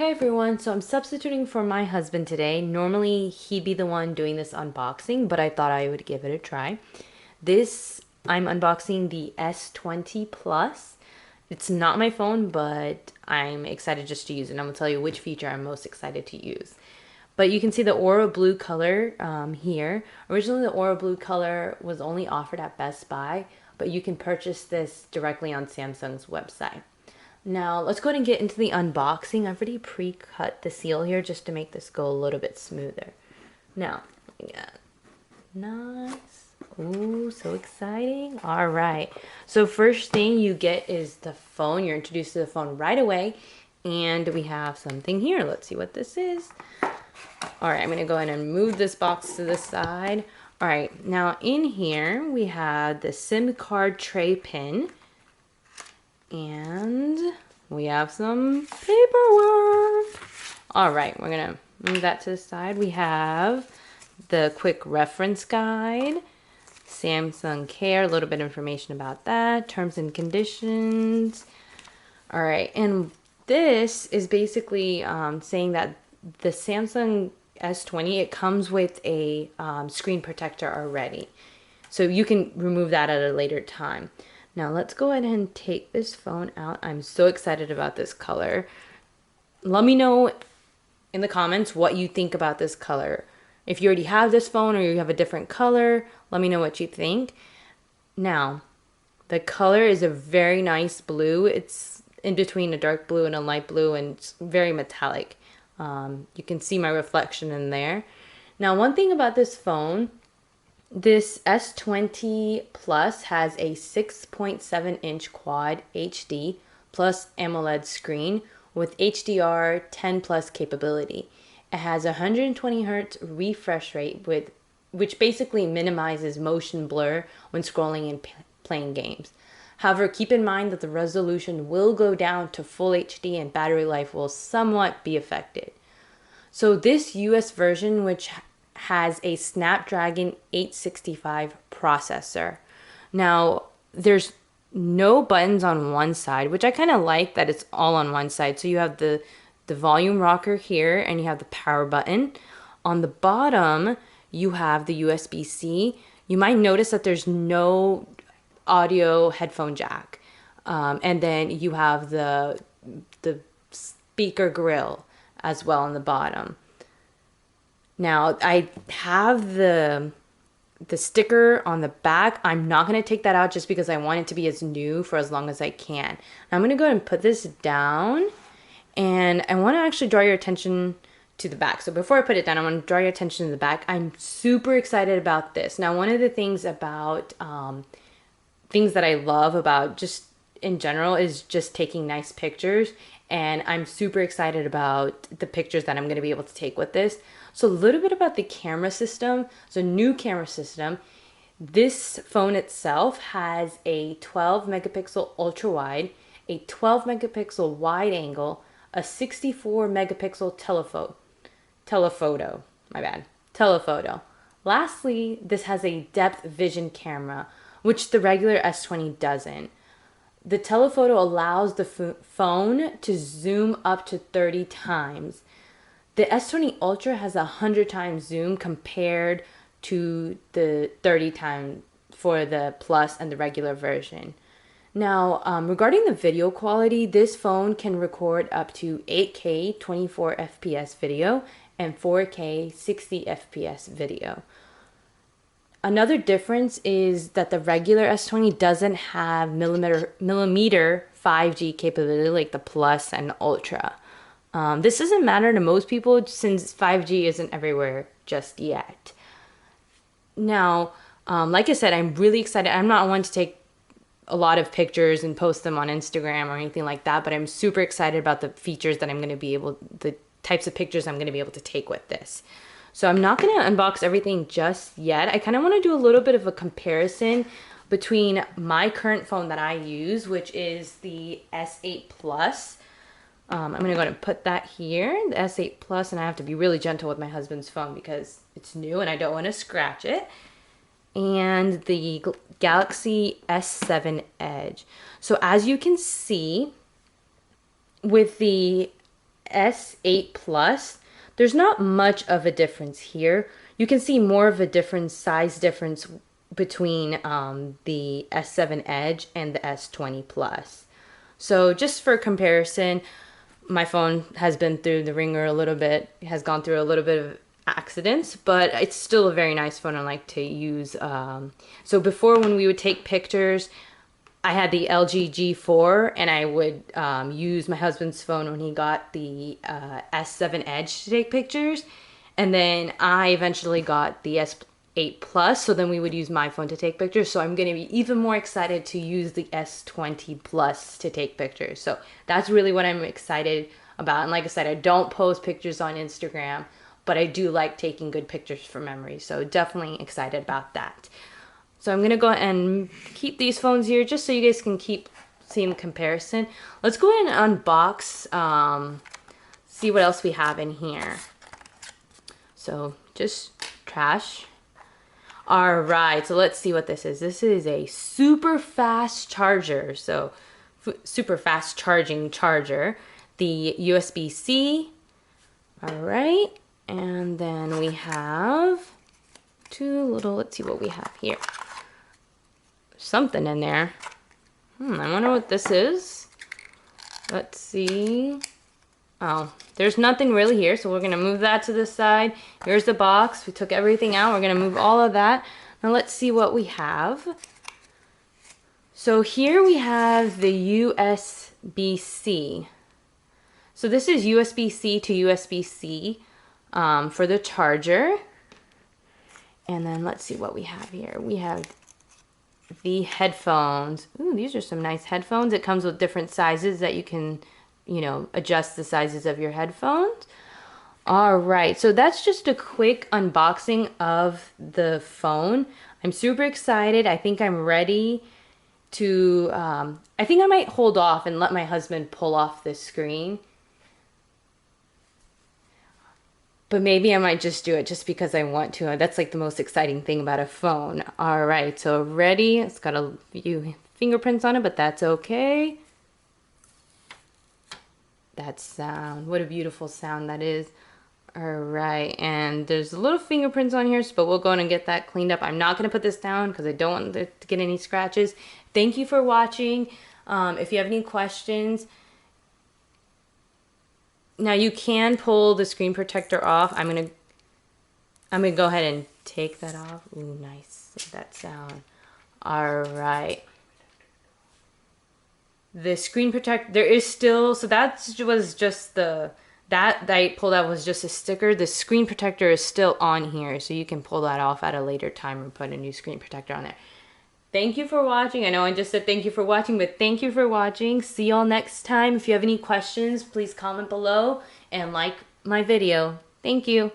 Hey everyone, so I'm substituting for my husband today. Normally he'd be the one doing this unboxing, but I thought I would give it a try. I'm unboxing the S20 Plus. It's not my phone, but I'm excited just to use it. And I'm gonna tell you which feature I'm most excited to use. But you can see the Aura Blue color here. Originally the Aura Blue color was only offered at Best Buy, but you can purchase this directly on Samsung's website. Now let's go ahead and get into the unboxing. I've already pre-cut the seal here just to make this go a little bit smoother. Now, yeah, nice. Ooh, so exciting. All right. So first thing you get is the phone. You're introduced to the phone right away. And we have something here. Let's see what this is. All right, I'm gonna go ahead and move this box to the side. All right, now in here we have the SIM card tray pin. And we have some paperwork. All right, we're gonna move that to the side. We have the quick reference guide, Samsung Care, a little bit of information about that, terms and conditions. All right, and this is basically saying that the Samsung S20, it comes with a screen protector already. So you can remove that at a later time. Now let's go ahead and take this phone out. I'm so excited about this color. Let me know in the comments what you think about this color. If you already have this phone or you have a different color, let me know what you think. Now, the color is a very nice blue. It's in between a dark blue and a light blue, and it's very metallic. You can see my reflection in there. Now, one thing about this phone, this S20 Plus has a 6.7-inch quad HD plus AMOLED screen with HDR10 plus capability. It has a 120 Hz refresh rate which basically minimizes motion blur when scrolling and playing games. However, keep in mind that the resolution will go down to full HD and battery life will somewhat be affected. So this US version, which has a Snapdragon 865 processor. Now, there's no buttons on one side, which I kind of like that it's all on one side. So you have the volume rocker here and you have the power button. On the bottom, you have the USB-C. You might notice that there's no audio headphone jack. And then you have the speaker grill as well on the bottom. Now, I have the sticker on the back. I'm not going to take that out just because I want it to be as new for as long as I can. I'm going to go ahead and put this down, and I want to actually draw your attention to the back. So before I put it down, I want to draw your attention to the back. I'm super excited about this. Now, one of the things about things that I love about just in general is just taking nice pictures, and I'm super excited about the pictures that I'm going to be able to take with this. So a little bit about the camera system. So new camera system. This phone itself has a 12 megapixel ultra wide, a 12 megapixel wide angle, a 64 megapixel telephoto. Lastly, this has a depth vision camera, which the regular S20 doesn't. The telephoto allows the phone to zoom up to 30 times. The S20 Ultra has 100 times zoom compared to the 30 times for the Plus and the regular version. Now, regarding the video quality, this phone can record up to 8K 24 FPS video and 4K 60 FPS video. Another difference is that the regular S20 doesn't have millimeter 5G capability like the Plus and Ultra. This doesn't matter to most people since 5G isn't everywhere just yet. Now, like I said, I'm really excited. I'm not one to take a lot of pictures and post them on Instagram or anything like that, but I'm super excited about the features that the types of pictures I'm going to be able to take with this. So I'm not going to unbox everything just yet. I kind of want to do a little bit of a comparison between my current phone that I use, which is the S8 Plus. I'm going to go ahead and put that here, the S8 Plus, and I have to be really gentle with my husband's phone because it's new and I don't want to scratch it. And the Galaxy S7 Edge. So as you can see, with the S8 Plus, there's not much of a difference here. You can see more of a difference, size difference between the S7 Edge and the S20 Plus. So just for comparison, my phone has been through the ringer a little bit, has gone through a little bit of accidents, but it's still a very nice phone I like to use. So before, when we would take pictures, I had the LG G4, and I would use my husband's phone when he got the S7 Edge to take pictures. And then I eventually got the S8 Plus, so then we would use my phone to take pictures. So I'm going to be even more excited to use the S20 Plus to take pictures. So that's really what I'm excited about. And like I said, I don't post pictures on Instagram, but I do like taking good pictures for memory. So definitely excited about that. So I'm going to go and keep these phones here just so you guys can keep seeing the comparison. Let's go ahead and unbox, see what else we have in here. So just trash. All right, so let's see what this is. This is a super fast charger. So super fast charging charger. The USB-C. All right, and then we have two little, let's see what we have here. Something in there. I wonder what this is. Let's see. Oh, there's nothing really here, so we're gonna move that to the side. Here's the box. We took everything out. We're gonna move all of that. Now let's see what we have. So here we have the USB-C. So this is USB-C to USB-C for the charger. And then let's see what we have here. We have the headphones. Ooh, these are some nice headphones. It comes with different sizes that you can, you know, adjust the sizes of your headphones. All right, so that's just a quick unboxing of the phone. I'm super excited. I think I'm ready to, I think I might hold off and let my husband pull off the screen. But maybe I might just do it just because I want to. That's like the most exciting thing about a phone. All right, so ready. It's got a few fingerprints on it, but that's okay. That sound, what a beautiful sound that is. All right, and there's little fingerprints on here, but we'll go in and get that cleaned up. I'm not gonna put this down because I don't want it to get any scratches. Thank you for watching. If you have any questions, now you can pull the screen protector off. I'm gonna go ahead and take that off. Ooh, nice, that sound. All right. The screen protector, there is still, so that was just that I pulled out was just a sticker. The screen protector is still on here, so you can pull that off at a later time and put a new screen protector on there. Thank you for watching. I know I just said thank you for watching, but thank you for watching. See y'all next time. If you have any questions, please comment below and like my video. Thank you.